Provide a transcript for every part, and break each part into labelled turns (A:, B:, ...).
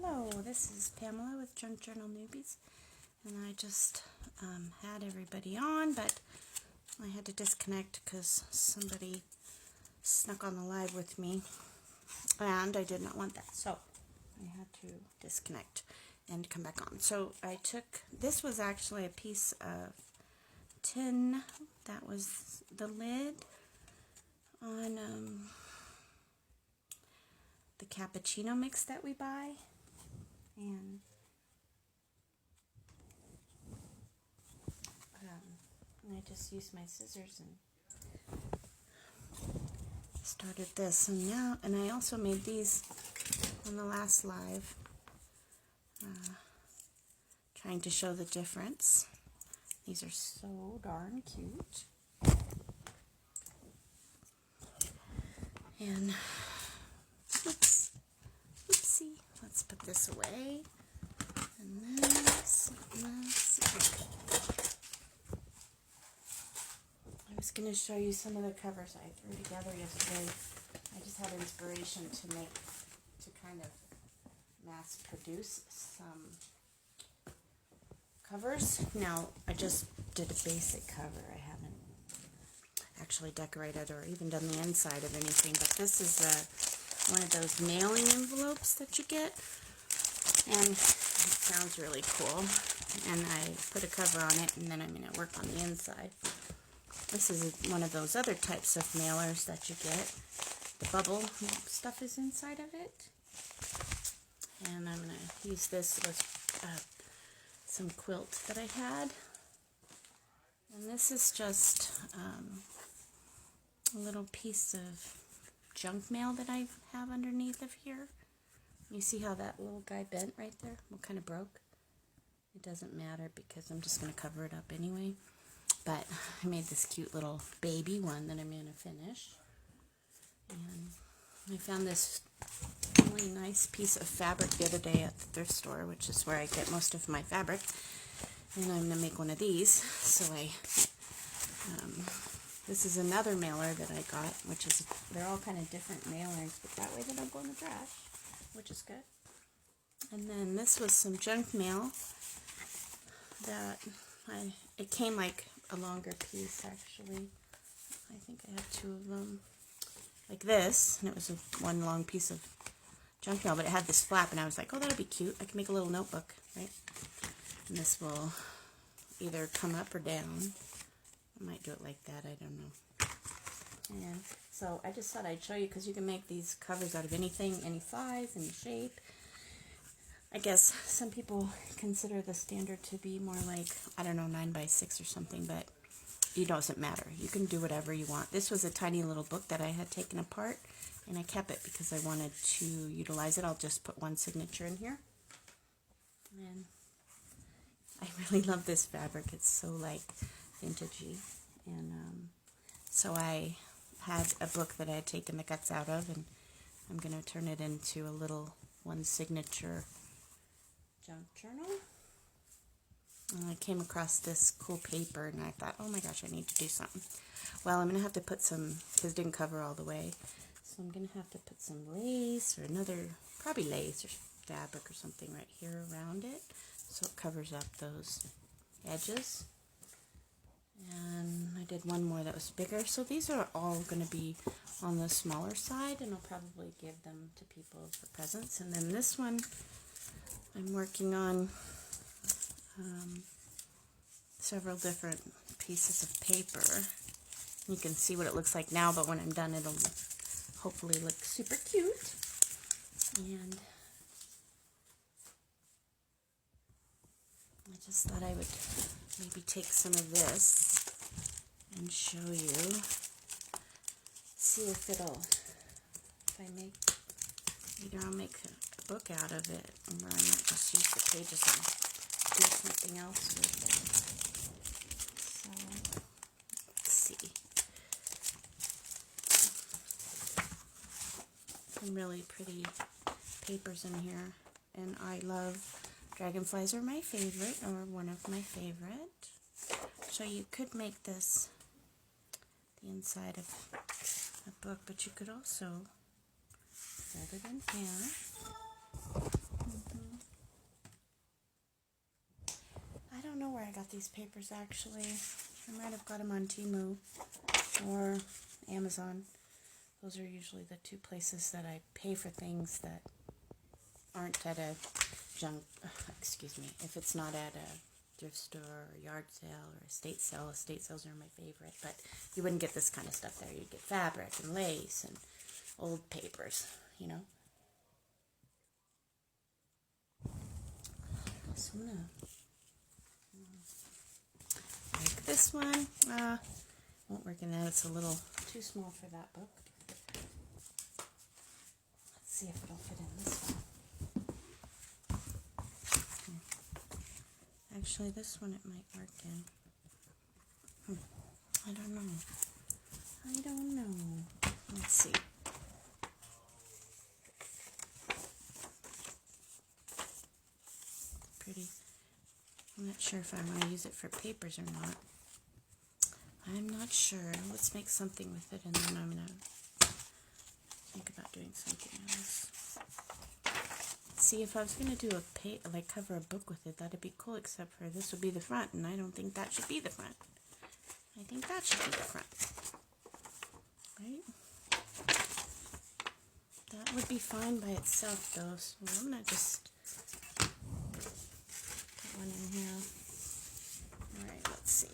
A: Hello, this is Pamela with Junk Journal Newbies, and I just had everybody on, but I had to disconnect because somebody snuck on the live with me, and I did not want that, so I had to disconnect and come back on. So this was actually a piece of tin that was the lid on the cappuccino mix that we buy, and I just used my scissors and started this, and I also made these on the last live, trying to show the difference. These are so darn cute. And oopsie, let's put this away. And this. I was going to show you some of the covers I threw together yesterday. I just had inspiration to kind of mass produce some covers. Now, I just did a basic cover. I haven't actually decorated or even done the inside of anything, but this is one of those mailing envelopes that you get, and it sounds really cool, and I put a cover on it, and then I'm going to work on the inside. This is one of those other types of mailers that you get. The bubble stuff is inside of it, and I'm going to use this with some quilt that I had, and this is just a little piece of junk mail that I have underneath of here. You see how that little guy bent right there? Well, kind of broke. It doesn't matter because I'm just going to cover it up anyway. But I made this cute little baby one that I'm going to finish. And I found this really nice piece of fabric the other day at the thrift store, which is where I get most of my fabric. And I'm going to make one of these. So this is another mailer that I got, which is, they're all kind of different mailers, but that way they don't go in the trash, which is good. And then this was some junk mail that it came like a longer piece, actually. I think I have two of them, like this, and it was one long piece of junk mail, but it had this flap, and I was like, oh, that'll be cute. I can make a little notebook, right? And this will either come up or down. I might do it like that, I don't know. And so I just thought I'd show you, because you can make these covers out of anything, any size, any shape. I guess some people consider the standard to be more like, I don't know, 9x6 or something, but it doesn't matter. You can do whatever you want. This was a tiny little book that I had taken apart, and I kept it because I wanted to utilize it. I'll just put one signature in here. And I really love this fabric. It's so like vintagey. And so I had a book that I had taken the guts out of, and I'm going to turn it into a little one signature junk journal. And I came across this cool paper, and I thought, oh my gosh, I need to do something. Well, I'm going to have to put some, because it didn't cover all the way, so I'm going to have to put some lace or probably lace or fabric or something right here around it, so it covers up those edges. And I did one more that was bigger, so these are all going to be on the smaller side, and I'll probably give them to people for presents. And then this one, I'm working on several different pieces of paper. You can see what it looks like now, but when I'm done, it'll hopefully look super cute. And I just thought I would maybe take some of this and show you, see if either I'll make a book out of it, or I might just use the pages and do something else with it. So, let's see. Some really pretty papers in here, and I love dragonflies are my favorite, or one of my favorite. So you could make this the inside of a book, but you could also fold it in half. got these papers actually. I might have got them on Temu or Amazon. Those are usually the two places that I pay for things that aren't at a if it's not at a thrift store or yard sale or estate sale. Estate sales are my favorite, but you wouldn't get this kind of stuff there. You'd get fabric and lace and old papers, you know. So I'm gonna like this one. Won't work in that. It's a little too small for that book. Let's see if it'll fit in this one. Actually, this one it might work in. I don't know. Let's see. Pretty. I'm not sure if I want to use it for papers or not. I'm not sure. Let's make something with it, and then I'm going to think about doing something else. See, if I was going to do cover a book with it, that'd be cool, except for this would be the front, and I don't think that should be the front. I think that should be the front. Right? That would be fine by itself, though, so I'm going to just put one in here. Alright, let's see.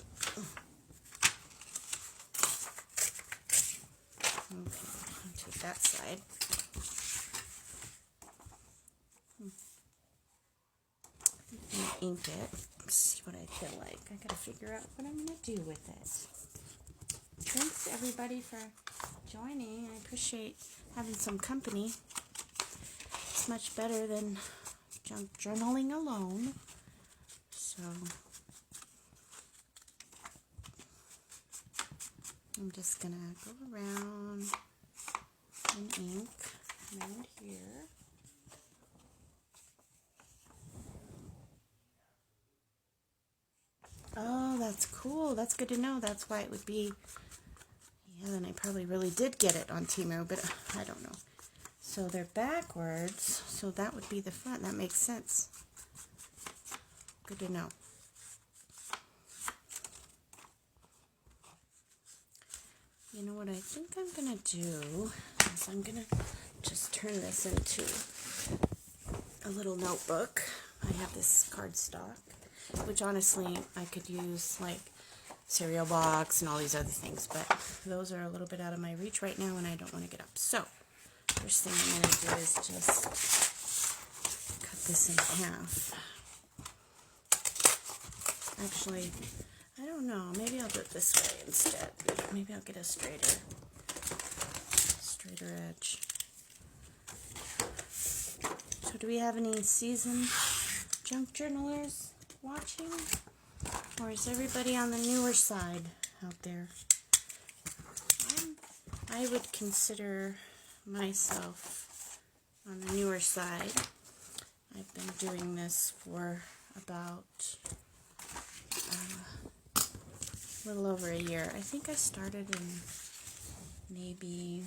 A: Okay, I'll take that side. Ink it. Let's see what I feel like. I gotta figure out what I'm gonna do with it. Thanks everybody for joining. I appreciate having some company. It's much better than junk journaling alone. So I'm just gonna go around and ink around here. Oh, that's cool. That's good to know. That's why it would be... Yeah, then I probably really did get it on Temu, but I don't know. So they're backwards, so that would be the front. That makes sense. Good to know. You know what I think I'm going to do is I'm going to just turn this into a little notebook. I have this cardstock, which honestly I could use like cereal box and all these other things, but those are a little bit out of my reach right now and I don't want to get up. So first thing I'm going to do is just cut this in half. Actually, I don't know, maybe I'll do it this way instead. Maybe I'll get a straighter edge. So do we have any seasoned junk journalers watching? Or is everybody on the newer side out there? I would consider myself on the newer side. I've been doing this for about a little over a year. I think I started in maybe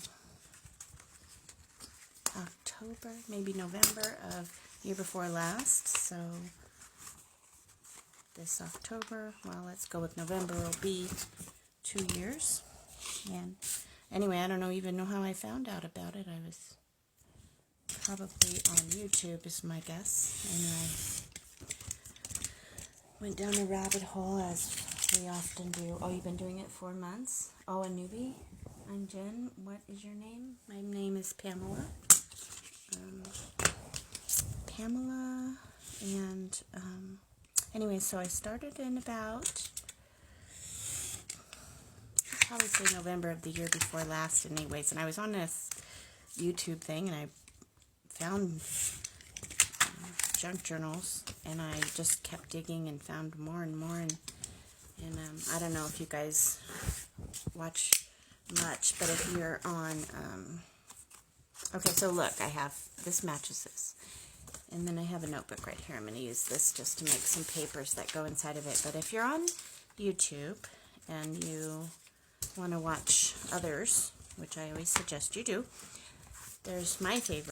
A: October, maybe November of year before last. So this October, well, let's go with November, will be 2 years. And anyway, I don't even know how I found out about it. I was probably on YouTube is my guess. And I went down a rabbit hole as we often do. Oh, you've been doing it 4 months? Oh, a newbie? I'm Jen. What is your name? My name is Pamela. Pamela, and anyway, so I started in about, I'd probably say November of the year before last anyways, and I was on this YouTube thing and I found junk journals and I just kept digging and found more and more, and I don't know if you guys watch much, but if you're on okay, so look, I have, this matches this. And then I have a notebook right here. I'm going to use this just to make some papers that go inside of it. But if you're on YouTube and you want to watch others, which I always suggest you do, there's my favorite.